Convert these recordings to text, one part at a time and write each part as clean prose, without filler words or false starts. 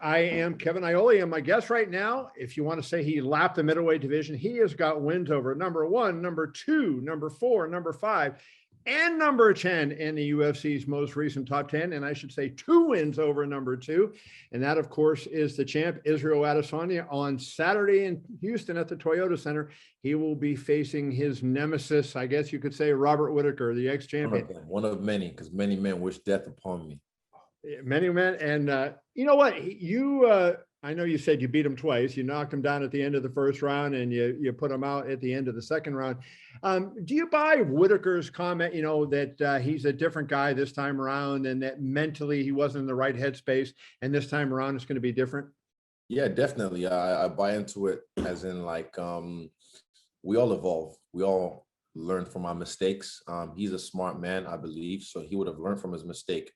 I am Kevin Iole, and my guest right now, if you want to say he lapped the middleweight division, he has got wins over number 1, number 2, number 4, number 5, and number 10 in the UFC's most recent top 10. And I should say 2 wins over number 2. And that, of course, is the champ, Israel Adesanya, on Saturday in Houston at the Toyota Center. He will be facing his nemesis, I guess you could say, Robert Whittaker, the ex-champion. One of many, because many men wish death upon me. Many men. And you know what? I know you said you beat him twice. You knocked him down at the end of the first round and you put him out at the end of the second round. Do you buy Whittaker's comment, that he's a different guy this time around and that mentally he wasn't in the right headspace and this time around it's going to be different? Yeah, definitely. I buy into it as in we all evolve. We all learn from our mistakes. He's a smart man, I believe, so he would have learned from his mistake.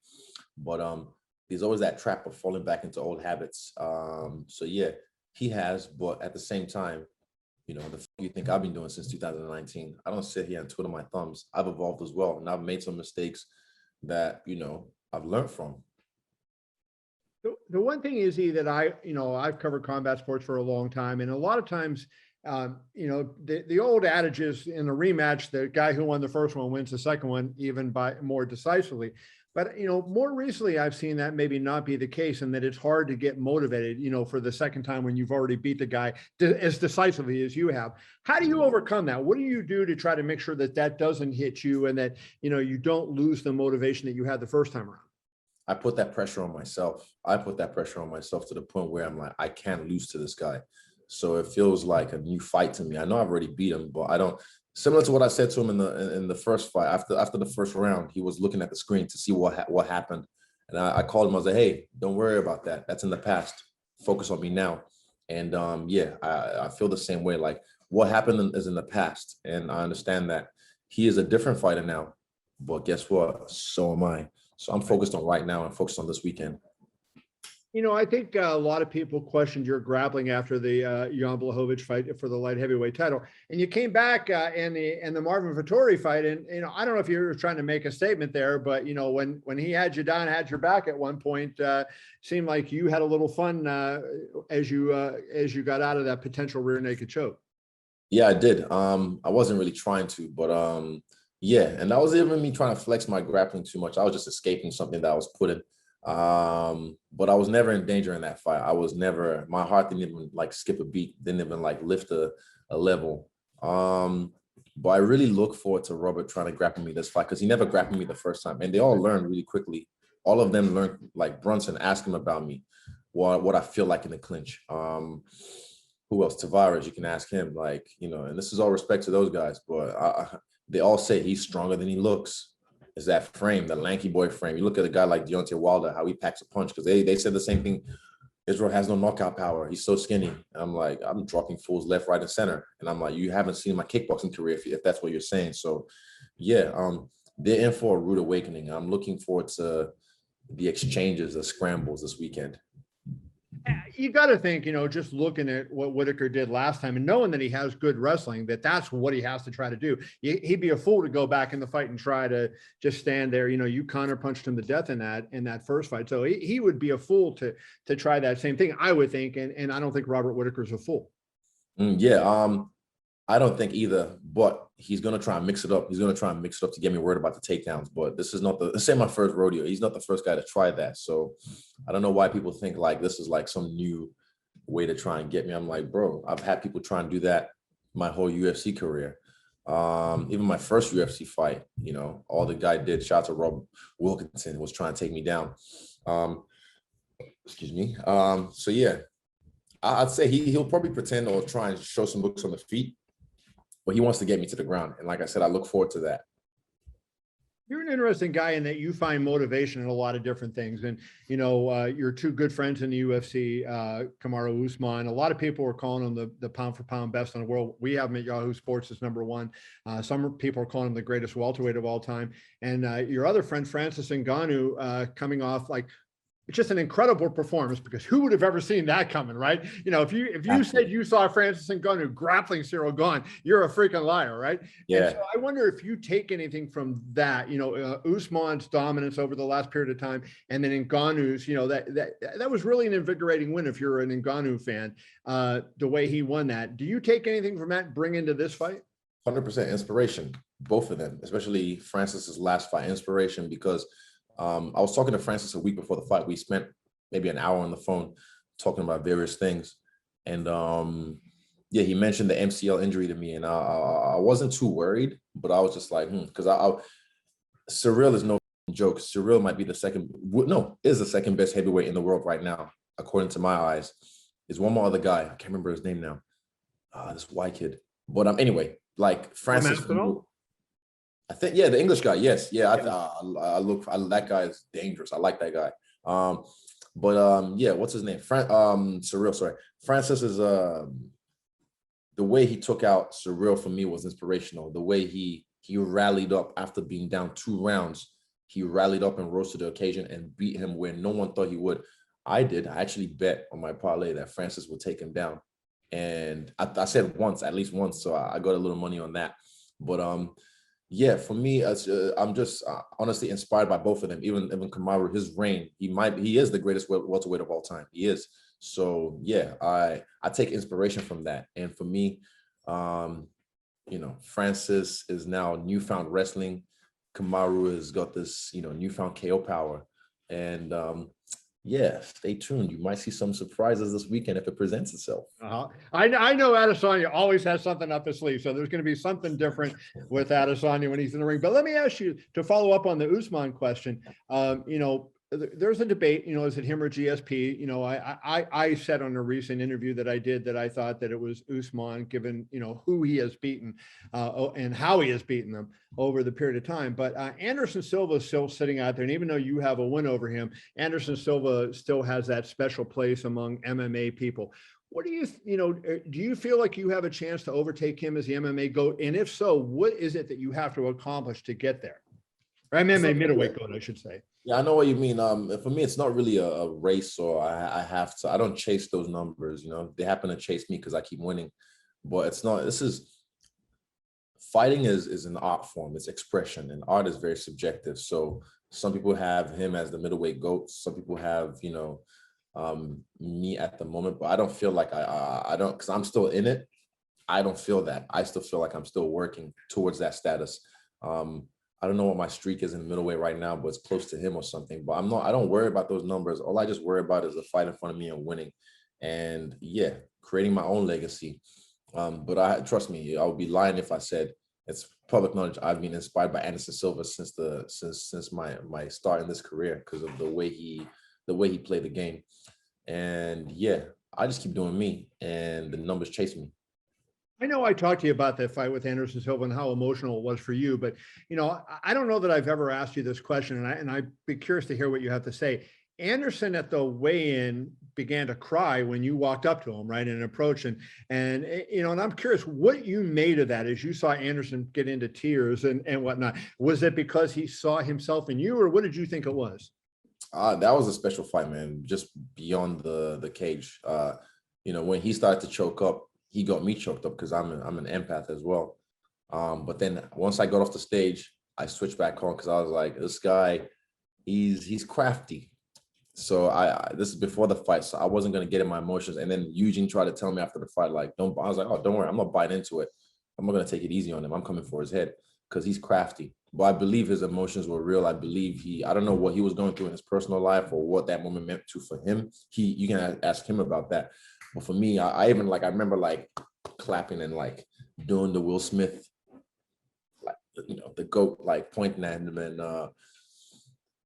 But there's always that trap of falling back into old habits. So yeah, he has, but at the same time, the fuck you think I've been doing since 2019? I don't sit here and twiddle my thumbs. I've evolved as well, and I've made some mistakes that I've learned from. The one thing is that I've covered combat sports for a long time, and a lot of times, the old adage is in a rematch, the guy who won the first one wins the second one, even by more decisively. But, more recently, I've seen that maybe not be the case and that it's hard to get motivated, for the second time when you've already beat the guy as decisively as you have. How do you overcome that? What do you do to try to make sure that that doesn't hit you and that, you don't lose the motivation that you had the first time around? I put that pressure on myself. I put that pressure on myself to the point where I'm like, I can't lose to this guy. So it feels like a new fight to me. I know I've already beat him, but I don't. Similar to what I said to him in the first fight, after the first round, he was looking at the screen to see what happened, and I called him. I was like, "Hey, don't worry about that. That's in the past. Focus on me now." And I feel the same way. Like what happened is in the past, and I understand that he is a different fighter now. But guess what? So am I. So I'm focused on right now and focused on this weekend. I think a lot of people questioned your grappling after the Jan Blachowicz fight for the light heavyweight title, and you came back in the Marvin Vettori fight. And I don't know if you were trying to make a statement there, but when he had you down, had your back at one point, seemed like you had a little fun as you got out of that potential rear naked choke. Yeah, I did. I wasn't really trying to, but yeah, and that was even me trying to flex my grappling too much. I was just escaping something that I was put in. But I was never in danger in that fight. My heart didn't even skip a beat, didn't even lift a level. But I really look forward to Robert trying to grapple me this fight because he never grappled me the first time. And they all learned really quickly. All of them learned, Brunson, ask him about me, what I feel like in the clinch. Who else? Tavares, you can ask him, and this is all respect to those guys, but they all say he's stronger than he looks. Is that frame, the lanky boy frame. You look at a guy like Deontay Wilder, how he packs a punch, because they said the same thing. Israel has no knockout power. He's so skinny. And I'm like, I'm dropping fools left, right, and center. And I'm like, you haven't seen my kickboxing career if that's what you're saying. So, yeah, they're in for a rude awakening. I'm looking forward to the exchanges, the scrambles this weekend. You got to think, just looking at what Whittaker did last time and knowing that he has good wrestling, that's what he has to try to do. He'd be a fool to go back in the fight and try to just stand there. You counterpunched him to death in that first fight. So he would be a fool to try that same thing, I would think. And I don't think Robert Whittaker's a fool. I don't think either, but he's going to try and mix it up. He's going to try and mix it up to get me worried about the takedowns. But this is not this ain't my first rodeo. He's not the first guy to try that. So I don't know why people think this is some new way to try and get me. I'm like, bro, I've had people try and do that my whole UFC career. Even my first UFC fight, all the guy did, shout out to Robert Wilkinson, was trying to take me down. Excuse me. So yeah, I'd say he'll probably pretend or try and show some looks on the feet. But he wants to get me to the ground. And like I said, I look forward to that. You're an interesting guy in that you find motivation in a lot of different things. And, you're two good friends in the UFC, Kamaru Usman. A lot of people are calling him the pound for pound best in the world. We have him at Yahoo Sports as #1. Some people are calling him the greatest welterweight of all time. And your other friend, Francis Ngannou, coming off it's just an incredible performance, because who would have ever seen that coming, right? You know, if you said you saw Francis Ngannou grappling Cyril Gane, you're a freaking liar, right? Yeah. And so I wonder if you take anything from that, you know, Usman's dominance over the last period of time, and then Ngannou's, you know, that was really an invigorating win if you're an Ngannou fan, the way he won that. Do you take anything from that and bring into this fight? 100% inspiration, both of them, especially Francis's last fight, inspiration, because I was talking to Francis a week before the fight. We spent maybe an hour on the phone talking about various things. And yeah, he mentioned the MCL injury to me, and I wasn't too worried, but I was just like, because Cyril is no joke. Cyril might be the second best heavyweight in the world right now, according to my eyes. There's one more other guy. I can't remember his name now. This white kid. But anyway, like Francis, I think, yeah, the English guy. Yes. Yeah. That guy is dangerous. I like that guy. Yeah, what's his name? Cyril, sorry. Francis is, the way he took out Cyril for me was inspirational. The way he rallied up after being down 2 rounds, he rallied up and rose to the occasion and beat him where no one thought he would. I actually bet on my parlay that Francis would take him down. And I said at least once. So I got a little money on that. But yeah, for me, I'm just honestly inspired by both of them. Even Kamaru, his reign, he is the greatest welterweight of all time. He is. So yeah, I take inspiration from that. And for me, you know, Francis is now newfound wrestling. Kamaru has got this, you know, newfound KO power. And yeah, stay tuned. You might see some surprises this weekend if it presents itself. I know Adesanya always has something up his sleeve, so there's going to be something different with Adesanya when he's in the ring. But let me ask you to follow up on the Usman question. You know, there's a debate, you know, is it him or GSP? You know, I said on a recent interview that I did that I thought that it was Usman, given, you know, who he has beaten and how he has beaten them over the period of time. But Anderson Silva is still sitting out there. And even though you have a win over him, Anderson Silva still has that special place among MMA people. What do you feel like you have a chance to overtake him as the MMA GOAT? And if so, what is it that you have to accomplish to get there? Or MMA middleweight GOAT, I should say. Yeah, I know what you mean. For me, it's not really a race, or I don't chase those numbers. You know, they happen to chase me because I keep winning, but it's not. Fighting is an art form. It's expression, and art is very subjective. So some people have him as the middleweight GOAT. Some people have, you know, me at the moment, but I don't feel like I don't, because I'm still in it. I don't feel that. I still feel like I'm still working towards that status. I don't know what my streak is in middleweight right now, but it's close to him or something. But I don't worry about those numbers. All I just worry about is the fight in front of me and winning. And yeah, creating my own legacy. But trust me, I would be lying if I said it's public knowledge. I've been inspired by Anderson Silva since my start in this career, because of the way he played the game. And yeah, I just keep doing me, and the numbers chase me. I know I talked to you about that fight with Anderson Silva and how emotional it was for you, but you know, I don't know that I've ever asked you this question, and I'd be curious to hear what you have to say. Anderson at the weigh-in began to cry when you walked up to him, right, and approached, and you know, and I'm curious what you made of that as you saw Anderson get into tears and whatnot. Was it because he saw himself in you, or what did you think it was? That was a special fight, man. Just beyond the cage. You know, when he started to choke up, he got me choked up because I'm an empath as well. But then once I got off the stage, I switched back on because I was like, this guy, he's crafty. So this is before the fight, so I wasn't gonna get in my emotions. And then Eugene tried to tell me after the fight, like, I was like, oh, don't worry, I'm not biting into it. I'm not gonna take it easy on him. I'm coming for his head because he's crafty. But I believe his emotions were real. I believe I don't know what he was going through in his personal life or what that moment meant for him. You can ask him about that. But for me, I remember like clapping and like doing the Will Smith, like, you know, the GOAT, like pointing at him. And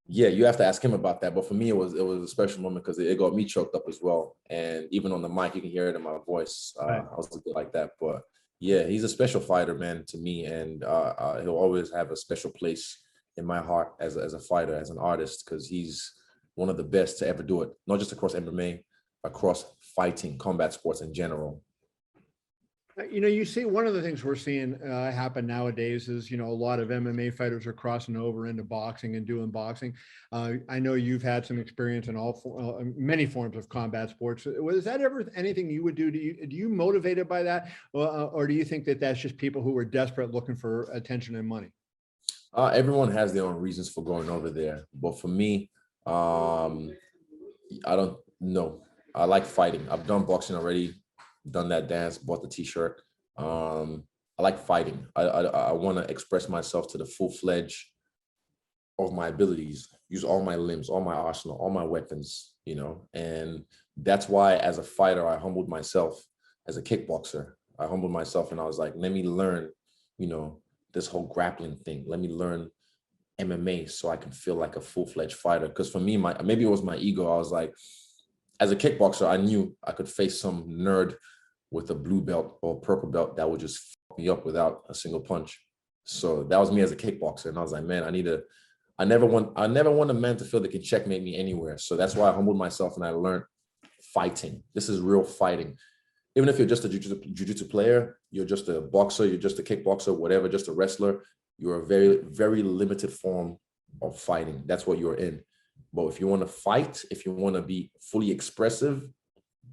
yeah, you have to ask him about that. But for me, it was a special moment because it got me choked up as well. And even on the mic, you can hear it in my voice. I was a bit like that. But yeah, he's a special fighter, man, to me. And he'll always have a special place in my heart as a fighter, as an artist, because he's one of the best to ever do it, not just across MMA, across fighting, combat sports in general. You see, one of the things we're seeing happen nowadays is, a lot of MMA fighters are crossing over into boxing and doing boxing. I know you've had some experience in many forms of combat sports. Was that ever anything you would do? Do you motivated by that? Or do you think that that's just people who are desperate looking for attention and money? Everyone has their own reasons for going over there. But for me, I don't know. I like fighting. I've done boxing already, done that dance, bought the t-shirt. I like fighting. I want to express myself to the full-fledged of my abilities, use all my limbs, all my arsenal, all my weapons, and that's why as a fighter, I humbled myself. As a kickboxer, I humbled myself and I was like, let me learn, this whole grappling thing. Let me learn MMA so I can feel like a full-fledged fighter. Because for me, maybe it was my ego. I was like, as a kickboxer, I knew I could face some nerd with a blue belt or purple belt that would just fuck me up without a single punch. So that was me as a kickboxer. And I was like, man, I never want a man to feel they can checkmate me anywhere. So that's why I humbled myself and I learned fighting. This is real fighting. Even if you're just a jiu-jitsu player, you're just a boxer, you're just a kickboxer, whatever, just a wrestler, you're a very, very limited form of fighting. That's what you're in. But if you want to fight, if you want to be fully expressive,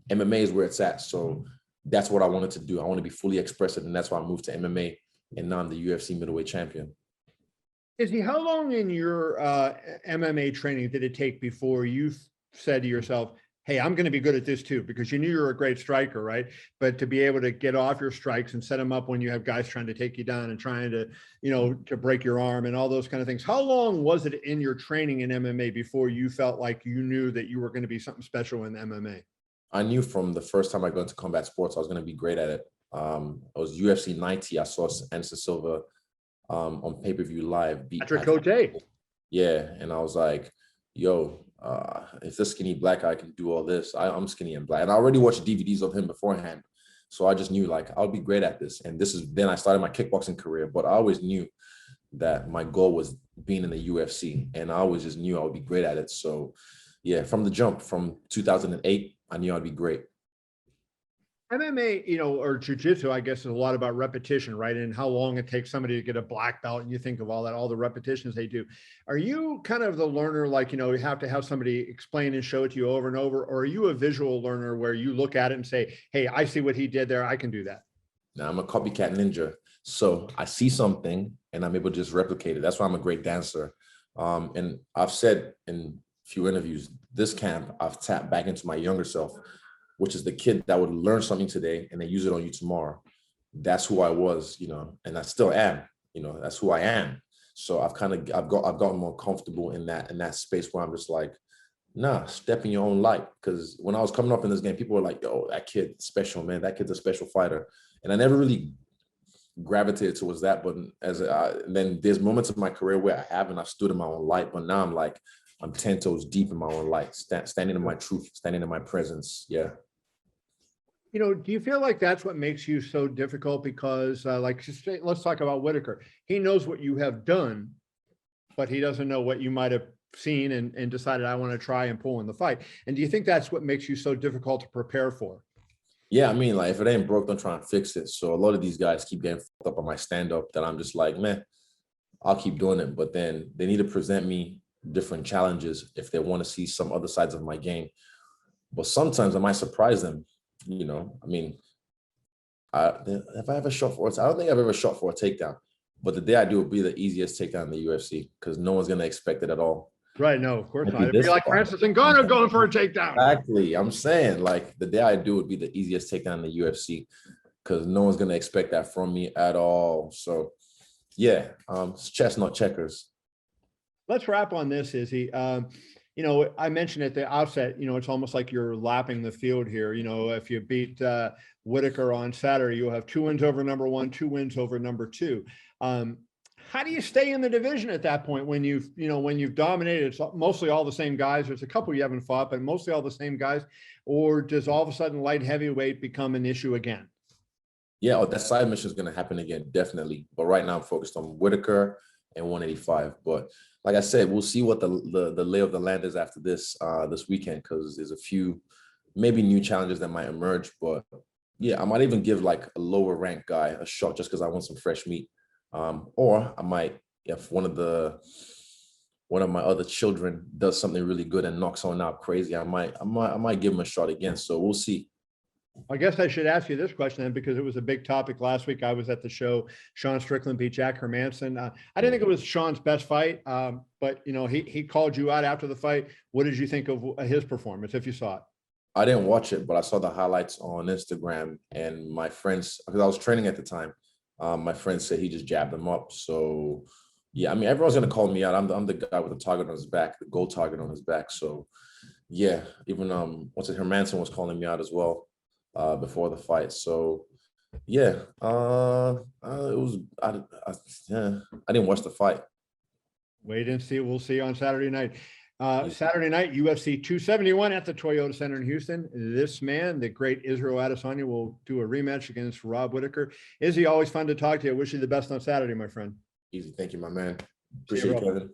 MMA is where it's at. So that's what I wanted to do. I want to be fully expressive, and that's why I moved to MMA, and now I'm the UFC middleweight champion. How long in your MMA training did it take before you said to yourself, hey, I'm going to be good at this too? Because you knew you were a great striker, right? But to be able to get off your strikes and set them up when you have guys trying to take you down and trying to, to break your arm and all those kind of things. How long was it in your training in MMA before you felt like you knew that you were going to be something special in MMA? I knew from the first time I got into combat sports, I was going to be great at it. It was UFC 90. I saw Anderson Silva on pay-per-view live beat Patrick Cote. Yeah, and I was like, yo, if this skinny black guy can do all this, I'm skinny and black. And I already watched DVDs of him beforehand. So I just knew like, I'll be great at this. And then I started my kickboxing career, but I always knew that my goal was being in the UFC. And I always just knew I would be great at it. So yeah, from the jump, from 2008, I knew I'd be great. MMA, or jujitsu, I guess, is a lot about repetition, right? And how long it takes somebody to get a black belt. And you think of all the repetitions they do. Are you kind of the learner, like, you have to have somebody explain and show it to you over and over? Or are you a visual learner where you look at it and say, hey, I see what he did there, I can do that? Now I'm a copycat ninja. So I see something and I'm able to just replicate it. That's why I'm a great dancer. And I've said in a few interviews, this camp, I've tapped back into my younger self, which is the kid that would learn something today and then use it on you tomorrow. That's who I was, and I still am, that's who I am. So I've gotten more comfortable in that space where I'm just like, nah, step in your own light. Because when I was coming up in this game, people were like, yo, that kid's special, man. That kid's a special fighter. And I never really gravitated towards that. But then there's moments of my career where I haven't, I stood in my own light, but now I'm like, I'm 10 toes deep in my own light, standing in my truth, standing in my presence. Yeah. Do you feel like that's what makes you so difficult? Because let's talk about Whittaker. He knows what you have done, but he doesn't know what you might have seen and decided, I want to try and pull in the fight. And do you think that's what makes you so difficult to prepare for? Yeah, I mean, like, if it ain't broke, don't try and fix it. So a lot of these guys keep getting fucked up on my stand-up that I'm just like, man, I'll keep doing it. But then they need to present me different challenges if they want to see some other sides of my game. But sometimes I might surprise them. I mean, have I ever shot for it? I don't think I've ever shot for a takedown. But the day I do, it'll be the easiest takedown in the UFC because no one's going to expect it at all. Right. No, of course not. It'd be like Francis Ngannou going for a takedown. Exactly. I'm saying, like, the day I do would be the easiest takedown in the UFC because no one's going to expect that from me at all. So, yeah, it's chess, not checkers. Let's wrap on this, Izzy. I mentioned at the outset, it's almost like you're lapping the field here. If you beat Whittaker on Saturday, you'll have 2 wins over number 1, 2 wins over number 2. How do you stay in the division at that point when you've dominated? It's mostly all the same guys. There's a couple you haven't fought, but mostly all the same guys. Or does all of a sudden light heavyweight become an issue again? Yeah, that side mission is going to happen again, definitely. But right now I'm focused on Whittaker and 185. But like I said, we'll see what the lay of the land is after this weekend, because there's a few maybe new challenges that might emerge. But Yeah, I might even give like a lower ranked guy a shot just because I want some fresh meat. Or I might, if one of my other children does something really good and knocks someone out crazy, I might give him a shot again. So we'll see. I guess I should ask you this question then, because it was a big topic last week. I was at the show. Sean Strickland beat Jack Hermansen. I didn't think it was Sean's best fight, but you know, he called you out after the fight. What did you think of his performance, if you saw it? I didn't watch it, but I saw the highlights on Instagram, and my friends, because I was training at the time, my friends said he just jabbed him up. So yeah, I mean, everyone's gonna call me out. I'm the guy with the target on his back, the gold target on his back. So yeah, even what's it, Hermansen was calling me out as well before the fight. So yeah, it was yeah, I didn't watch the fight. Wait and see. We'll see on Saturday night. Yeah. Saturday night, UFC 271 at the Toyota Center in Houston. This man, the great Israel Adesanya, will do a rematch against Rob Whittaker. Izzy, always fun to talk to you. I wish you the best on Saturday, my friend. Easy. Thank you, my man. See you, Appreciate it, bro. Kevin.